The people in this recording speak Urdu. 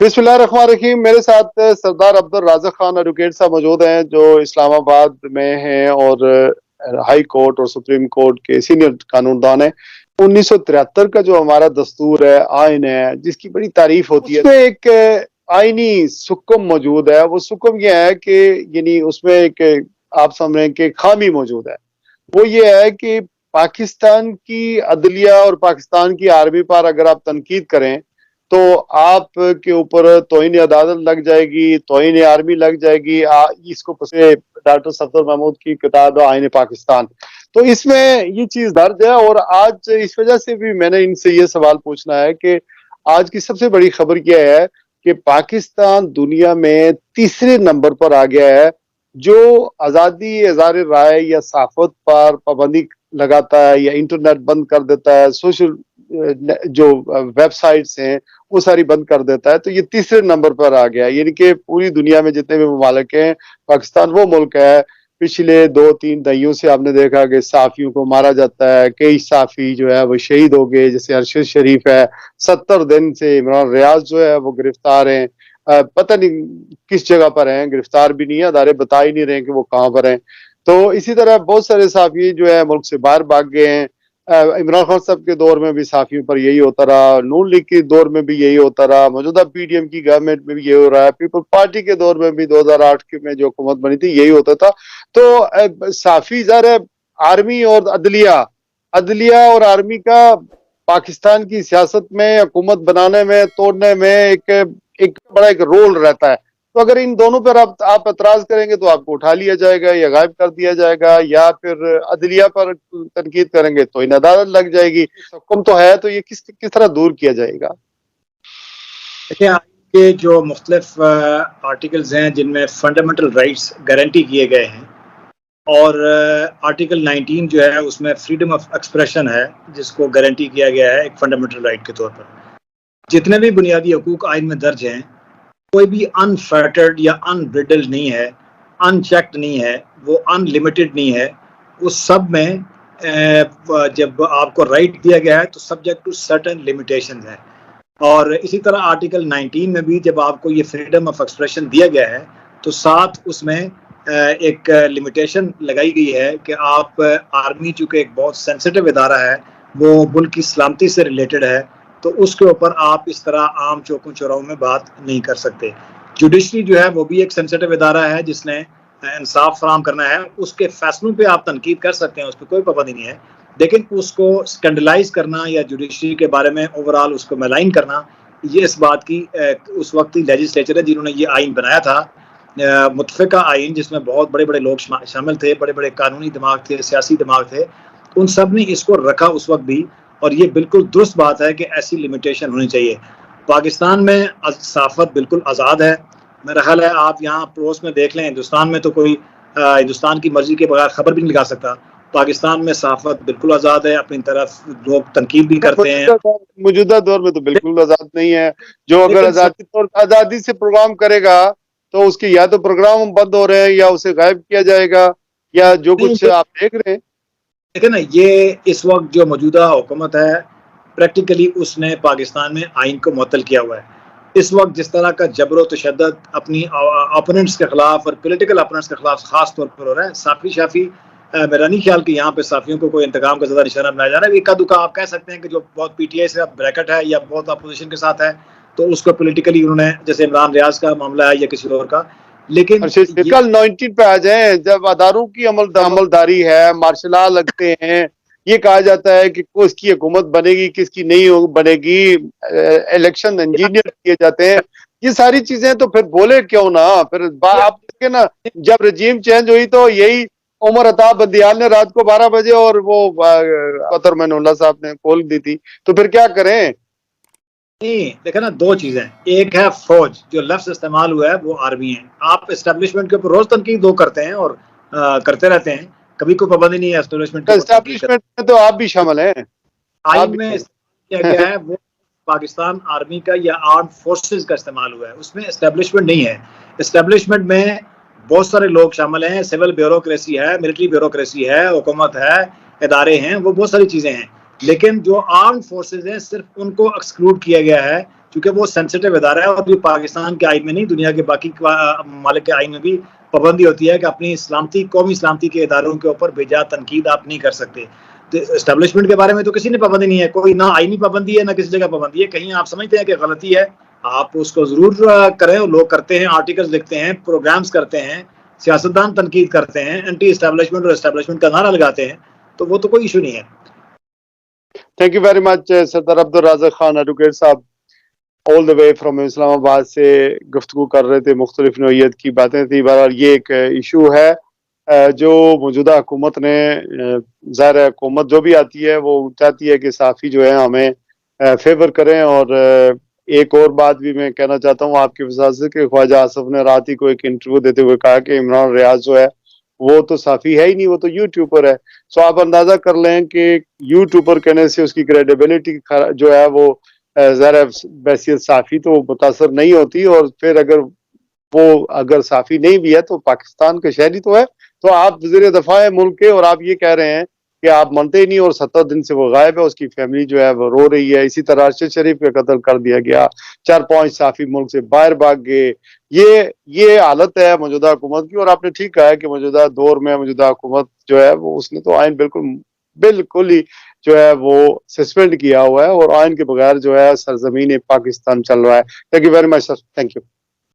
بسم اللہ الرحمن الرحیم. میرے ساتھ سردار عبدالرازق خان ایڈوکیٹ صاحب موجود ہیں جو اسلام آباد میں ہیں اور ہائی کورٹ اور سپریم کورٹ کے سینئر قانون دان ہیں. 1973 کا جو ہمارا دستور ہے، آئین ہے، جس کی بڑی تعریف ہوتی ہے، اس میں ایک آئینی سکم موجود ہے. وہ سکم یہ ہے کہ یعنی اس میں ایک آپ سمجھیں کہ خامی موجود ہے. وہ یہ ہے کہ پاکستان کی عدلیہ اور پاکستان کی آرمی پر اگر آپ تنقید کریں تو آپ کے اوپر توہین عدالت لگ جائے گی، توہین آرمی لگ جائے گی. اس کو ڈاکٹر صفدر محمود کی کتاب ہے آئین پاکستان. تو اس میں یہ چیز درج ہے. اور آج اس وجہ سے بھی میں نے ان سے یہ سوال پوچھنا ہے کہ آج کی سب سے بڑی خبر کیا ہے کہ پاکستان دنیا میں تیسرے نمبر پر آ گیا ہے جو آزادی اظہار رائے یا صحافت پر پابندی لگاتا ہے یا انٹرنیٹ بند کر دیتا ہے، سوشل جو ویب سائٹس ہیں وہ ساری بند کر دیتا ہے. تو یہ تیسرے نمبر پر آ گیا. یعنی کہ پوری دنیا میں جتنے بھی ممالک ہیں، پاکستان وہ ملک ہے پچھلے 2-3 دہائیوں سے آپ نے دیکھا کہ صحافیوں کو مارا جاتا ہے. کئی صحافی جو ہے وہ شہید ہو گئے، جیسے ارشد شریف ہے. 70 دن سے عمران ریاض جو ہے وہ گرفتار ہیں. پتہ نہیں کس جگہ پر ہیں، گرفتار بھی نہیں ہے، ادارے بتا ہی نہیں رہے کہ وہ کہاں پر ہیں. تو اسی طرح بہت سارے صحافی جو ہے ملک سے باہر بھاگ گئے ہیں. عمران خان صاحب کے دور میں بھی صحافیوں پر یہی ہوتا رہا، نون لیگ کے دور میں بھی یہی ہوتا رہا، موجودہ پی ڈی ایم کی گورنمنٹ میں بھی یہی ہو رہا ہے، پیپل پارٹی کے دور میں بھی 2008 میں جو حکومت بنی تھی یہی ہوتا تھا. تو صحافی ظاہر ہے آرمی اور عدلیہ اور آرمی کا پاکستان کی سیاست میں حکومت بنانے میں توڑنے میں ایک بڑا ایک رول رہتا ہے. تو اگر ان دونوں پر آپ اعتراض کریں گے تو آپ کو اٹھا لیا جائے گا یا غائب کر دیا جائے گا، یا پھر عدلیہ پر تنقید کریں گے تو ان عدالت لگ جائے گی. حکم تو ہے، تو یہ کس طرح دور کیا جائے گا؟ دیکھیں، آئین کے جو مختلف آرٹیکلز ہیں جن میں فنڈامنٹل رائٹس گارنٹی کیے گئے ہیں، اور آرٹیکل 19 جو ہے اس میں فریڈم آف ایکسپریشن ہے جس کو گارنٹی کیا گیا ہے ایک فنڈامنٹل رائٹ کے طور پر. جتنے بھی بنیادی حقوق آئین میں درج ہیں کوئی بھی انفیٹرڈ یا انبریڈلڈ نہیں ہے، ان چیکڈ نہیں ہے، وہ ان لمیٹڈ نہیں ہے. اس سب میں جب آپ کو رائٹ دیا گیا ہے تو سبجیکٹ ٹو سرٹن لمیٹیشنز ہے. اور اسی طرح آرٹیکل 19 میں بھی جب آپ کو یہ فریڈم آف ایکسپریشن دیا گیا ہے تو ساتھ اس میں ایک لمیٹیشن لگائی گئی ہے کہ آپ آرمی چونکہ ایک بہت سینسٹیو ادارہ ہے، وہ ملک کی سلامتی سے ریلیٹڈ ہے، تو اس کے اوپر آپ اس طرح عام چوکوں چوراہوں میں بات نہیں کر سکتے. جوڈیشری جو ہے وہ بھی ایک سینسٹیو ادارہ ہے جس نے انصاف فراہم کرنا ہے. اس کے فیصلوں پہ آپ تنقید کر سکتے ہیں، اس پہ کوئی پابندی نہیں ہے، لیکن اس کو اسکینڈلائز کرنا یا جوڈیشری کے بارے میں اوور آل اس کو میلائن کرنا، یہ اس بات کی اس وقت لیجسلیچر ہے جنہوں نے یہ آئین بنایا تھا، متفقہ آئین، جس میں بہت بڑے بڑے لوگ شامل تھے، بڑے بڑے قانونی دماغ تھے، سیاسی دماغ تھے، ان سب نے اس کو رکھا اس وقت بھی. اور یہ بالکل درست بات ہے کہ ایسی لمیٹیشن ہونی چاہیے. پاکستان میں صحافت بالکل آزاد ہے. میرا خیال ہے آپ یہاں پڑوس میں دیکھ لیں، ہندوستان میں تو کوئی ہندوستان کی مرضی کے بغیر خبر بھی نہیں لگا سکتا. پاکستان میں صحافت بالکل آزاد ہے، اپنی طرف لوگ تنقید بھی کرتے ہیں. موجودہ دور میں تو بالکل آزاد نہیں ہے. جو اگر آزادی سے پروگرام کرے گا تو اس کی یا تو پروگرام بند ہو رہے ہیں یا اسے غائب کیا جائے گا، یا جو کچھ آپ دیکھ رہے ہیں. دیکھیں نا، یہ اس وقت جو موجودہ حکومت ہے پریکٹیکلی اس نے پاکستان میں آئین کو معطل کیا ہوا ہے. اس وقت جس طرح کا جبر و تشدد اپنی اپوننٹس کے خلاف اور پولیٹیکل اپوننٹس کے خلاف خاص طور پر ہو رہا ہے، صحافی شافی میرا نہیں خیال کہ یہاں پہ صحافیوں کو کوئی انتقام کا زیادہ نشانہ بنایا جا رہا ہے. ایک دکا آپ کہہ سکتے ہیں کہ جو بہت پی ٹی آئی سے بریکٹ ہے یا بہت اپوزیشن کے ساتھ ہے تو اس کو پولیٹیکلی انہوں نے، جیسے عمران ریاض کا معاملہ ہے یا کسی اور کا. لیکن کل 19 پہ آ جائیں، جب اداروں کی عملداری ہے، مارشل لا لگتے ہیں، یہ کہا جاتا ہے کہ کس کی حکومت بنے گی کس کی نہیں بنے گی، الیکشن انجینئر کیے جاتے ہیں، یہ ساری چیزیں تو پھر بولے کیوں نہ. پھر آپ دیکھیں نا، جب رجیم چینج ہوئی تو یہی عمر عطا بندیال نے رات کو 12 بجے اور وہ قطر مین اللہ صاحب نے کھول دی تھی، تو پھر کیا کریں؟ نہیں، دیکھیں نا، دو چیزیں، ایک ہے فوج، جو لفظ استعمال ہوا ہے وہ آرمی ہے. آپ اسٹیبلشمنٹ کے اوپر روز تنقید کرتے ہیں اور کرتے رہتے ہیں، کبھی کوئی پابندی نہیں ہے اسٹیبلشمنٹ میں تو آپ بھی شامل ہیں. آئین میں کیا گیا ہے وہ پاکستان آرمی کا یا آرم فورسز کا استعمال ہوا ہے، اس میں اسٹیبلشمنٹ نہیں ہے. اسٹیبلشمنٹ میں بہت سارے لوگ شامل ہیں، سول بیوروکریسی ہے، ملٹری بیوروکریسی ہے، حکومت ہے، ادارے ہیں، وہ بہت ساری چیزیں ہیں. لیکن جو آرم فورسز ہیں صرف ان کو ایکسکلوڈ کیا گیا ہے چونکہ وہ سینسٹیو ادارہ ہے، اور یہ پاکستان کے آئین میں نہیں، دنیا کے باقی ممالک کے آئین میں بھی پابندی ہوتی ہے کہ اپنی سلامتی، قومی سلامتی کے اداروں کے اوپر بے جا تنقید آپ نہیں کر سکتے. تو اسٹیبلشمنٹ کے بارے میں تو کسی نے پابندی نہیں ہے، کوئی نہ آئینی پابندی ہے نہ کسی جگہ پابندی ہے. کہیں آپ سمجھتے ہیں کہ غلطی ہے، آپ اس کو ضرور کریں. لوگ کرتے ہیں، آرٹیکلز لکھتے ہیں، پروگرامز کرتے ہیں، سیاستدان تنقید کرتے ہیں، اینٹی اسٹیبلشمنٹ اور اسٹیبلشمنٹ کا نعرہ لگاتے ہیں، تو وہ تو کوئی ایشو نہیں ہے. Thank you very much Sardar Abdul Razzaq Khan advocate صاحب، آل دا وے فرام اسلام آباد سے گفتگو کر رہے تھے، مختلف نوعیت کی باتیں تھی. بہرحال یہ ایک ایشو ہے جو موجودہ حکومت نے، ظاہر ہے حکومت جو بھی آتی ہے وہ چاہتی ہے کہ صحافی جو ہے ہمیں فیور کریں. اور ایک اور بات بھی میں کہنا چاہتا ہوں آپ کے وساطت سے کہ خواجہ آصف نے رات ہی کو ایک انٹرویو دیتے ہوئے کہا کہ عمران ریاض جو ہے وہ تو صحافی ہے ہی نہیں، وہ تو یوٹیوبر ہے. سو آپ اندازہ کر لیں کہ یوٹیوبر کہنے سے اس کی کریڈیبلٹی جو ہے وہ ظاہر بحیثیت صحافی تو متاثر نہیں ہوتی. اور پھر اگر صحافی نہیں بھی ہے تو پاکستان کے شہری تو ہے. تو آپ وزیر دفاع ہے ملک کے، اور آپ یہ کہہ رہے ہیں کہ آپ مانتے ہی نہیں، اور 70 دن سے وہ غائب ہے، اس کی فیملی جو ہے وہ رو رہی ہے. اسی طرح ارشد شریف کا قتل کر دیا گیا، 4-5 صحافی ملک سے باہر بھاگ گئے. یہ حالت ہے موجودہ حکومت کی. اور آپ نے ٹھیک کہا ہے کہ موجودہ دور میں موجودہ حکومت جو ہے وہ اس نے تو آئین بالکل ہی جو ہے وہ سسپینڈ کیا ہوا ہے، اور آئین کے بغیر جو ہے سرزمین پاکستان چل رہا ہے. Thank you very much sir, thank you.